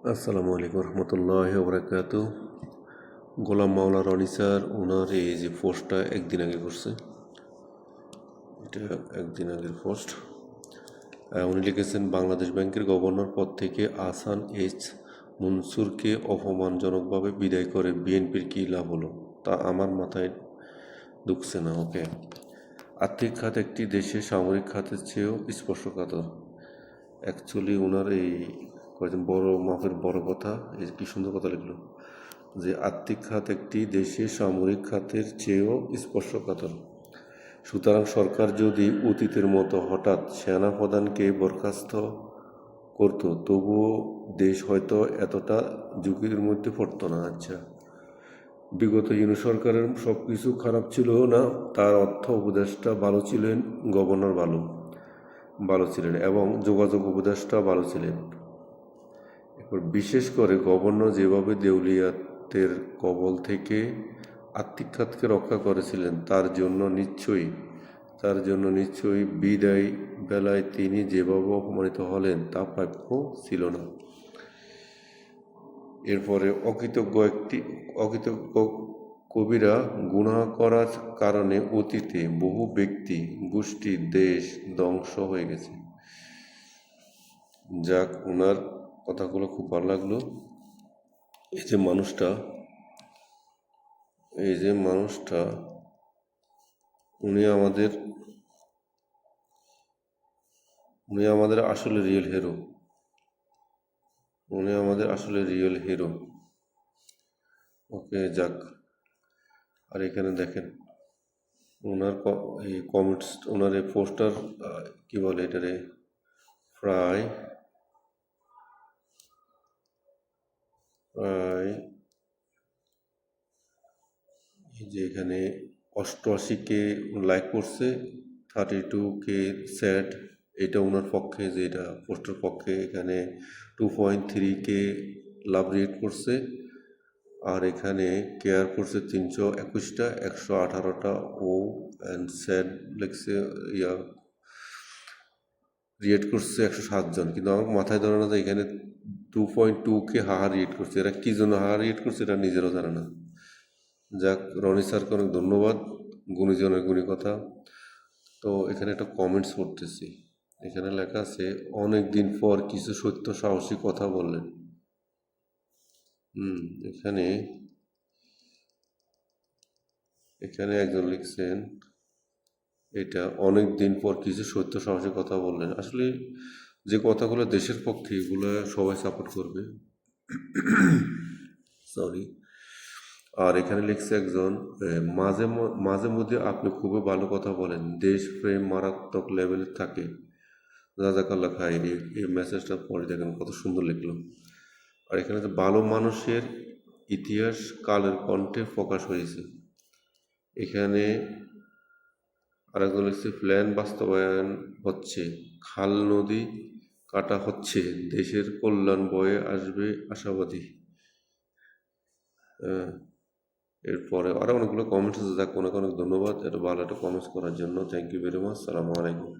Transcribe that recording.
আসসালামু আলাইকুম রহমতুল্লাহ বরকাত। গোলাম মাওলা রনি স্যার ওনার এই যে পোস্টটা একদিন আগে করছে, এটা একদিন আগের পোস্ট। উনি লিখেছেন, বাংলাদেশ ব্যাংকের গভর্নর পদ থেকে আহসান এইচ মনসুরকে অপমানজনকভাবে বিদায় করে বিএনপির কী লাভ হলো তা আমার মাথায় ঢুকছে না। ওকে, আর্থিক খাত একটি দেশের সামরিক খাতের চেয়েও স্পর্শকাতর। অ্যাকচুয়ালি ওনার এই কয়েকজন বড় মাপের বড় কথা, এই কি সুন্দর কথা লিখলো যে আর্থিক খাত একটি দেশের সামরিক খাতের চেয়েও স্পর্শকাতর। সুতরাং সরকার যদি অতীতের মতো হঠাৎ সেনা প্রধানকে বরখাস্ত করত, তবুও দেশ হয়তো এতটা ঝুঁকির মধ্যে পড়তো না। আচ্ছা, বিগত ইউনূস সরকারের সব কিছু খারাপ ছিল না, তার অর্থ উপদেষ্টা ভালো ছিলেন, গভর্নর ভালো ছিলেন এবং যোগাযোগ উপদেষ্টা ভালো ছিলেন। এরপর বিশেষ করে গভর্নর যেভাবে দেউলিয়াতের কবল থেকে আর্থিক খাতকে রক্ষা করেছিলেন, তার জন্য নিশ্চয়ই বিদায় বেলায় তিনি যেভাবে অপমানিত হলেন তা প্রাপ্য ছিল না। এরপরে অকৃতজ্ঞ কবিরা গুনাহ করার কারণে অতীতে বহু ব্যক্তি, গোষ্ঠী, দেশ ধ্বংস হয়ে গেছে। যাক, ওনার কথাগুলো খুব ভালো লাগলো। এই যে মানুষটা উনি আমাদের আসলে রিয়েল হিরো। ওকে, যাক। আর এখানে দেখেন ওনার এই কমেন্টস, ওনার এই পোস্টার, কি বলে এটারে, প্রায় প্রায় এই যে এখানে 88K লাইক করছে, 32K স্যাড। এটা ওনার পক্ষে, যে এটা পোস্টার পক্ষে। এখানে 2.3K লাভ রিয়েক্ট করছে, আর এখানে কেয়ার করছে 321টা, 118টা ও অ্যান্ড স্যাড লেগছে রিয়েক্ট করছে 107 জন। কিন্তু আমার মাথায় ধরে না যে এখানে 2.2K হাহা রিয়েক্ট করছে। এরা কী জন্য হাহা রিয়েক্ট করছে এটা নিজেরও জানে না। যাক, রনি স্যারকে অনেক ধন্যবাদ, গুণীজনের গুণী কথা। তো এখানে একটা কমেন্টস পড়তেছি, এখানে লেখা আছে, অনেক দিন পর কিছু সত্য সাহসী কথা বললেন। এখানে একজন লিখছেন, এটা অনেক দিন পর কিছু সত্য সাহসী কথা বললেন। আসলে যে কথাগুলো দেশের পক্ষে, এগুলো সবাই সাপোর্ট করবে। সরি। আর এখানে লিখছে একজন, মাঝে মধ্যে আপনি খুবই ভালো কথা বলেন, দেশপ্রেম মারাত্মক লেভেলে থাকে। রাজাকাল্লা খাই। এই মেসেজটা পরে দেখেন কত সুন্দর লিখলো। আর এখানে যে ভালো মানুষের ইতিহাস কালের কণ্ঠে প্রকাশ হয়েছে। এখানে আরেকজন লিখছে, প্ল্যান বাস্তবায়ন হচ্ছে, খাল নদী কাটা হচ্ছে, দেশের কল্যাণ বয়ে আসবে আশাবাদী। এরপরে আরও অনেকগুলো কমেন্টস আছে, যাক অনেক অনেক ধন্যবাদ এটা ভালো একটা কমেন্টস করার জন্য। Thank you very much. সালামু আলাইকুম।